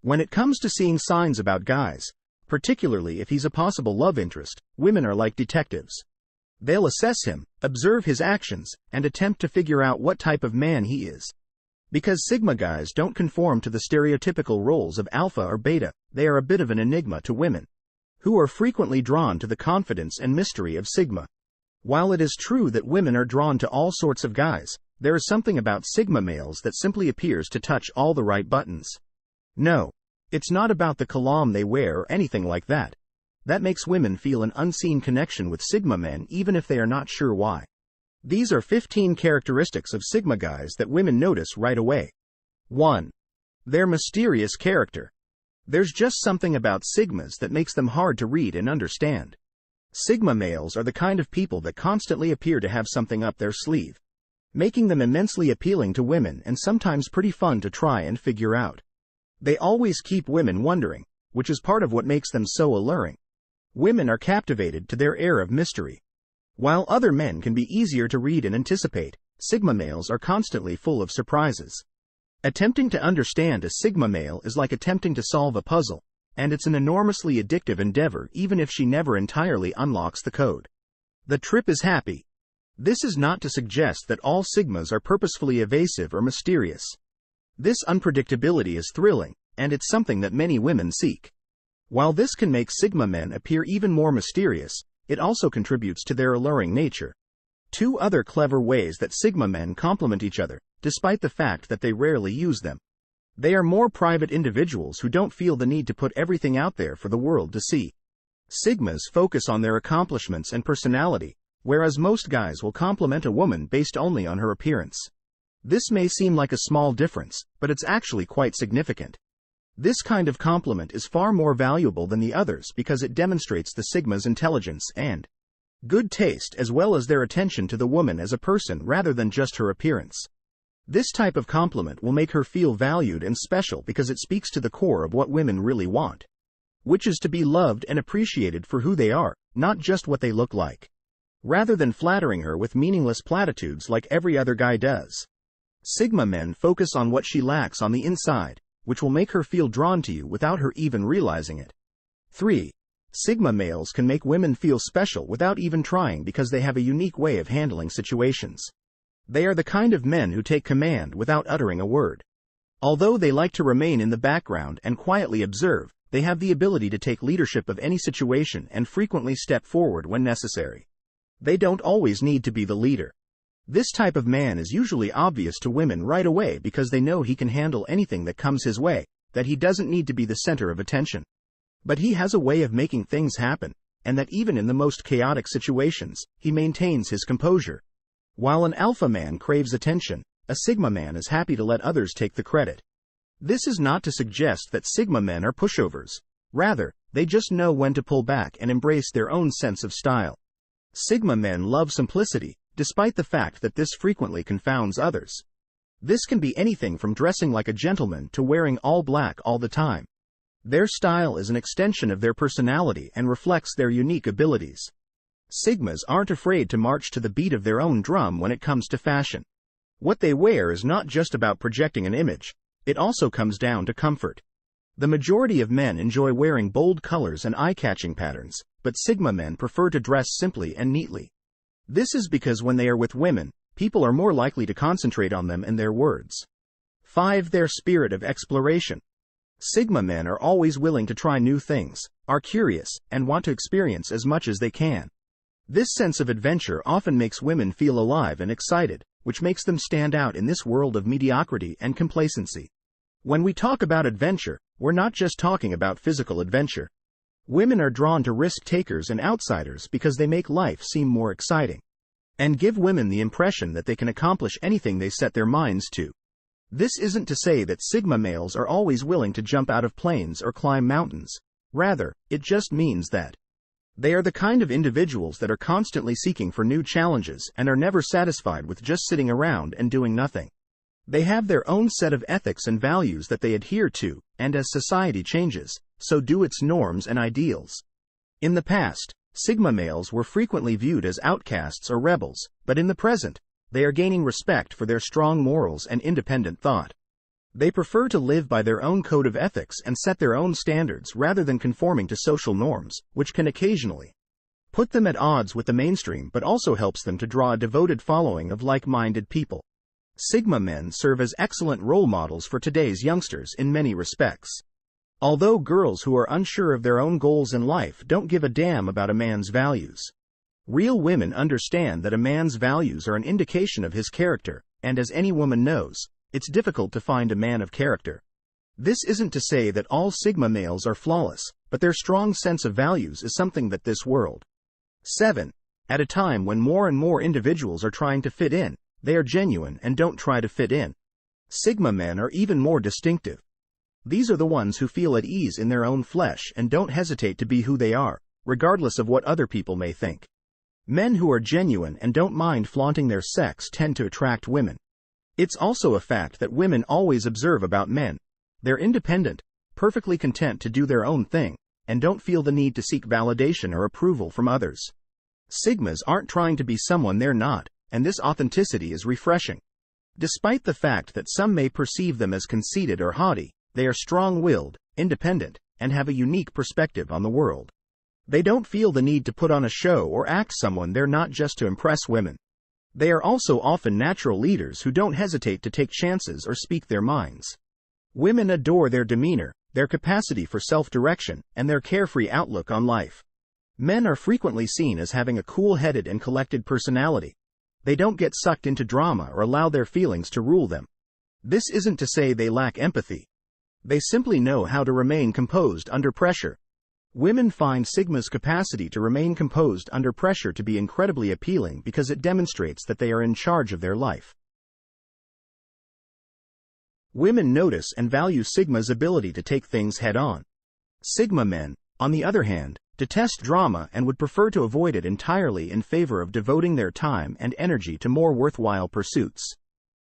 When it comes to seeing signs about guys, particularly if he's a possible love interest, women are like detectives. They'll assess him, observe his actions, and attempt to figure out what type of man he is. Because Sigma guys don't conform to the stereotypical roles of alpha or beta, they are a bit of an enigma to women, who are frequently drawn to the confidence and mystery of Sigma. While it is true that women are drawn to all sorts of guys, there is something about Sigma males that simply appears to touch all the right buttons. No, it's not about the cologne they wear or anything like that. That makes women feel an unseen connection with Sigma men even if they are not sure why. These are 15 characteristics of Sigma guys that women notice right away. 1. Their mysterious character. There's just something about Sigmas that makes them hard to read and understand. Sigma males are the kind of people that constantly appear to have something up their sleeve, making them immensely appealing to women and sometimes pretty fun to try and figure out. They always keep women wondering, which is part of what makes them so alluring. Women are captivated to their air of mystery. While other men can be easier to read and anticipate, Sigma males are constantly full of surprises. Attempting to understand a Sigma male is like attempting to solve a puzzle, and it's an enormously addictive endeavor even if she never entirely unlocks the code. The trip is happy. This is not to suggest that all Sigmas are purposefully evasive or mysterious. This unpredictability is thrilling, and it's something that many women seek. While this can make Sigma men appear even more mysterious, it also contributes to their alluring nature. 2 other clever ways that Sigma men complement each other, despite the fact that they rarely use them. They are more private individuals who don't feel the need to put everything out there for the world to see. Sigmas focus on their accomplishments and personality, whereas most guys will compliment a woman based only on her appearance. This may seem like a small difference, but it's actually quite significant. This kind of compliment is far more valuable than the others because it demonstrates the Sigma's intelligence and good taste as well as their attention to the woman as a person rather than just her appearance. This type of compliment will make her feel valued and special because it speaks to the core of what women really want, which is to be loved and appreciated for who they are, not just what they look like. Rather than flattering her with meaningless platitudes like every other guy does, Sigma men focus on what she lacks on the inside, which will make her feel drawn to you without her even realizing it. 3. Sigma males can make women feel special without even trying because they have a unique way of handling situations. They are the kind of men who take command without uttering a word. Although they like to remain in the background and quietly observe, they have the ability to take leadership of any situation and frequently step forward when necessary. They don't always need to be the leader. This type of man is usually obvious to women right away because they know he can handle anything that comes his way, that he doesn't need to be the center of attention. But he has a way of making things happen, and that even in the most chaotic situations, he maintains his composure. While an alpha man craves attention, a Sigma man is happy to let others take the credit. This is not to suggest that Sigma men are pushovers. Rather, they just know when to pull back and embrace their own sense of style. Sigma men love simplicity, despite the fact that this frequently confounds others. This can be anything from dressing like a gentleman to wearing all black all the time. Their style is an extension of their personality and reflects their unique abilities. Sigmas aren't afraid to march to the beat of their own drum when it comes to fashion. What they wear is not just about projecting an image, it also comes down to comfort. The majority of men enjoy wearing bold colors and eye-catching patterns, but Sigma men prefer to dress simply and neatly. This is because when they are with women, people are more likely to concentrate on them and their words. 5. Their spirit of exploration. Sigma men are always willing to try new things, are curious, and want to experience as much as they can. This sense of adventure often makes women feel alive and excited, which makes them stand out in this world of mediocrity and complacency. When we talk about adventure, we're not just talking about physical adventure. Women are drawn to risk-takers and outsiders because they make life seem more exciting, and give women the impression that they can accomplish anything they set their minds to. This isn't to say that Sigma males are always willing to jump out of planes or climb mountains. Rather, it just means that they are the kind of individuals that are constantly seeking for new challenges and are never satisfied with just sitting around and doing nothing. They have their own set of ethics and values that they adhere to, and as society changes, so do its norms and ideals. In the past, Sigma males were frequently viewed as outcasts or rebels, but in the present, they are gaining respect for their strong morals and independent thought. They prefer to live by their own code of ethics and set their own standards rather than conforming to social norms, which can occasionally put them at odds with the mainstream but also helps them to draw a devoted following of like-minded people. Sigma men serve as excellent role models for today's youngsters in many respects. Although girls who are unsure of their own goals in life don't give a damn about a man's values, real women understand that a man's values are an indication of his character, and as any woman knows, it's difficult to find a man of character. This isn't to say that all Sigma males are flawless, but their strong sense of values is something that this world 7. At a time when more and more individuals are trying to fit in, they are genuine and don't try to fit in. Sigma men are even more distinctive. These are the ones who feel at ease in their own flesh and don't hesitate to be who they are, regardless of what other people may think. Men who are genuine and don't mind flaunting their sex tend to attract women. It's also a fact that women always observe about men. They're independent, perfectly content to do their own thing, and don't feel the need to seek validation or approval from others. Sigmas aren't trying to be someone they're not, and this authenticity is refreshing. Despite the fact that some may perceive them as conceited or haughty, they are strong-willed, independent, and have a unique perspective on the world. They don't feel the need to put on a show or act someone they're not just to impress women. They are also often natural leaders who don't hesitate to take chances or speak their minds. Women adore their demeanor, their capacity for self-direction, and their carefree outlook on life. Men are frequently seen as having a cool-headed and collected personality. They don't get sucked into drama or allow their feelings to rule them. This isn't to say they lack empathy. They simply know how to remain composed under pressure. Women find Sigma's capacity to remain composed under pressure to be incredibly appealing because it demonstrates that they are in charge of their life. Women notice and value Sigma's ability to take things head-on. Sigma men, on the other hand, detest drama and would prefer to avoid it entirely in favor of devoting their time and energy to more worthwhile pursuits.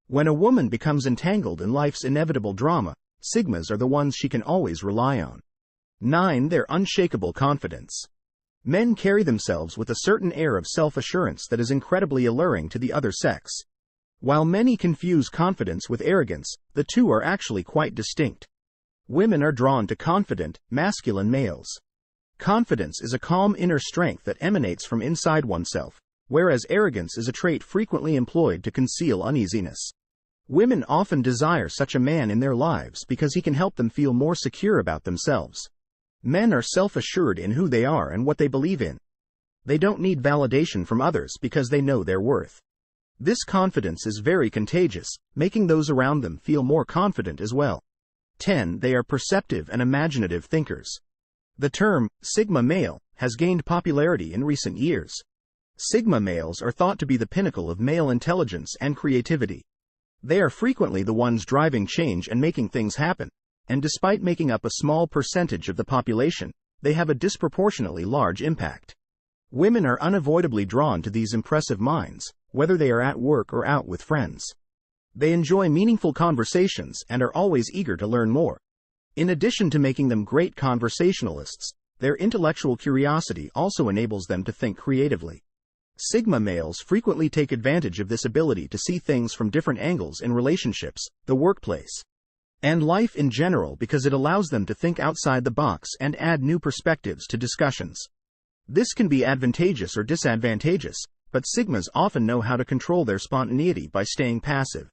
When a woman becomes entangled in life's inevitable drama, Sigmas are the ones she can always rely on. 9. Their unshakable confidence. Men carry themselves with a certain air of self-assurance that is incredibly alluring to the other sex. While many confuse confidence with arrogance, the two are actually quite distinct. Women are drawn to confident, masculine males. Confidence is a calm inner strength that emanates from inside oneself, whereas arrogance is a trait frequently employed to conceal uneasiness. Women often desire such a man in their lives because he can help them feel more secure about themselves. Men are self-assured in who they are and what they believe in. They don't need validation from others because they know their worth. This confidence is very contagious, making those around them feel more confident as well. 10. They are perceptive and imaginative thinkers. The term, Sigma male, has gained popularity in recent years. Sigma males are thought to be the pinnacle of male intelligence and creativity. They are frequently the ones driving change and making things happen, and despite making up a small percentage of the population, they have a disproportionately large impact. Women are unavoidably drawn to these impressive minds, whether they are at work or out with friends. They enjoy meaningful conversations and are always eager to learn more. In addition to making them great conversationalists, their intellectual curiosity also enables them to think creatively. Sigma males frequently take advantage of this ability to see things from different angles in relationships, the workplace, and life in general because it allows them to think outside the box and add new perspectives to discussions. This can be advantageous or disadvantageous, but Sigmas often know how to control their spontaneity by staying passive.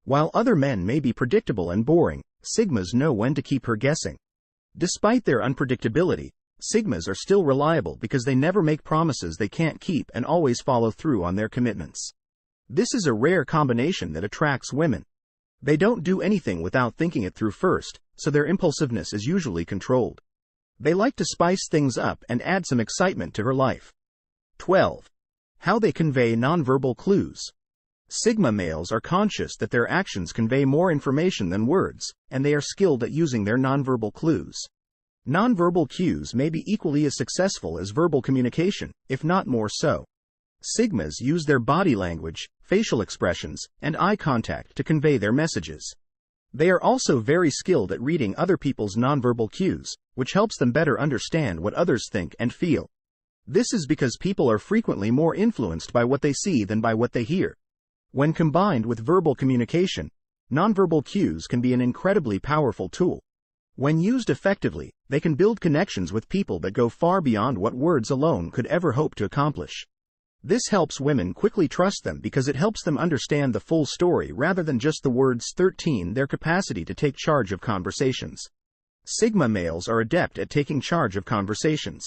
While other men may be predictable and boring, Sigmas know when to keep her guessing. Despite their unpredictability, Sigmas are still reliable because they never make promises they can't keep and always follow through on their commitments. This is a rare combination that attracts women. They don't do anything without thinking it through first, so their impulsiveness is usually controlled. They like to spice things up and add some excitement to her life. 12. How they convey nonverbal clues. Sigma males are conscious that their actions convey more information than words, and they are skilled at using their nonverbal clues. Nonverbal cues may be equally as successful as verbal communication, if not more so. Sigmas use their body language, facial expressions, and eye contact to convey their messages. They are also very skilled at reading other people's nonverbal cues, which helps them better understand what others think and feel. This is because people are frequently more influenced by what they see than by what they hear. When combined with verbal communication, Nonverbal cues can be an incredibly powerful tool. When used effectively, they can build connections with people that go far beyond what words alone could ever hope to accomplish. This helps women quickly trust them because it helps them understand the full story rather than just the words. 13. Their capacity to take charge of conversations. Sigma males are adept at taking charge of conversations.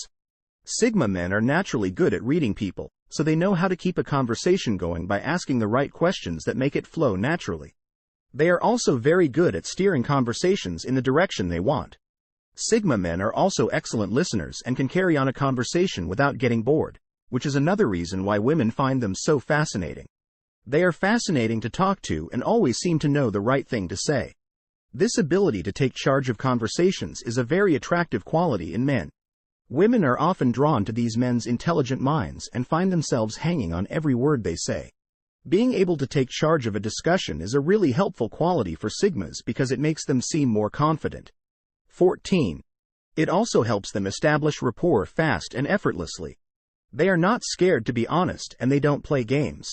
Sigma men are naturally good at reading people, so they know how to keep a conversation going by asking the right questions that make it flow naturally. They are also very good at steering conversations in the direction they want. Sigma men are also excellent listeners and can carry on a conversation without getting bored, which is another reason why women find them so fascinating. They are fascinating to talk to and always seem to know the right thing to say. This ability to take charge of conversations is a very attractive quality in men. Women are often drawn to these men's intelligent minds and find themselves hanging on every word they say. Being able to take charge of a discussion is a really helpful quality for Sigmas because it makes them seem more confident. 14. It also helps them establish rapport fast and effortlessly. They are not scared to be honest and they don't play games.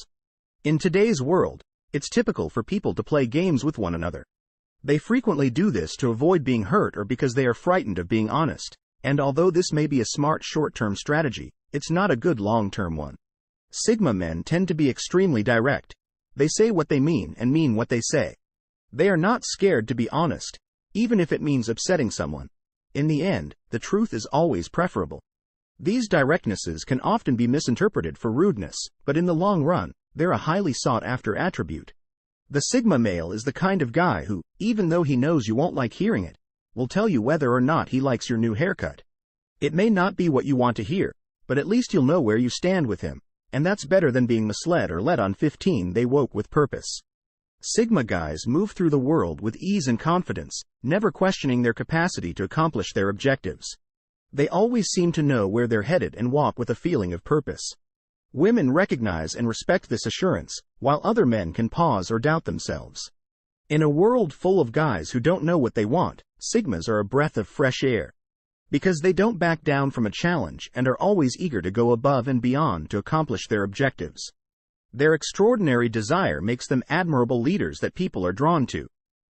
In today's world, it's typical for people to play games with one another. They frequently do this to avoid being hurt or because they are frightened of being honest, and although this may be a smart short-term strategy, it's not a good long-term one. Sigma men tend to be extremely direct. They say what they mean and mean what they say. They are not scared to be honest, even if it means upsetting someone. In the end, the truth is always preferable. These directnesses can often be misinterpreted for rudeness, but in the long run, they're a highly sought-after attribute. The Sigma male is the kind of guy who, even though he knows you won't like hearing it, will tell you whether or not he likes your new haircut. It may not be what you want to hear, but at least you'll know where you stand with him. And that's better than being misled or led on. 15. They woke with purpose. Sigma guys move through the world with ease and confidence, never questioning their capacity to accomplish their objectives. They always seem to know where they're headed and walk with a feeling of purpose. Women recognize and respect this assurance, while other men can pause or doubt themselves. In a world full of guys who don't know what they want, Sigmas are a breath of fresh air. Because they don't back down from a challenge and are always eager to go above and beyond to accomplish their objectives. Their extraordinary desire makes them admirable leaders that people are drawn to.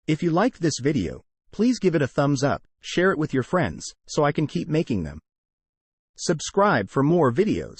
If you liked this video, please give it a thumbs up, share it with your friends, so I can keep making them. Subscribe for more videos.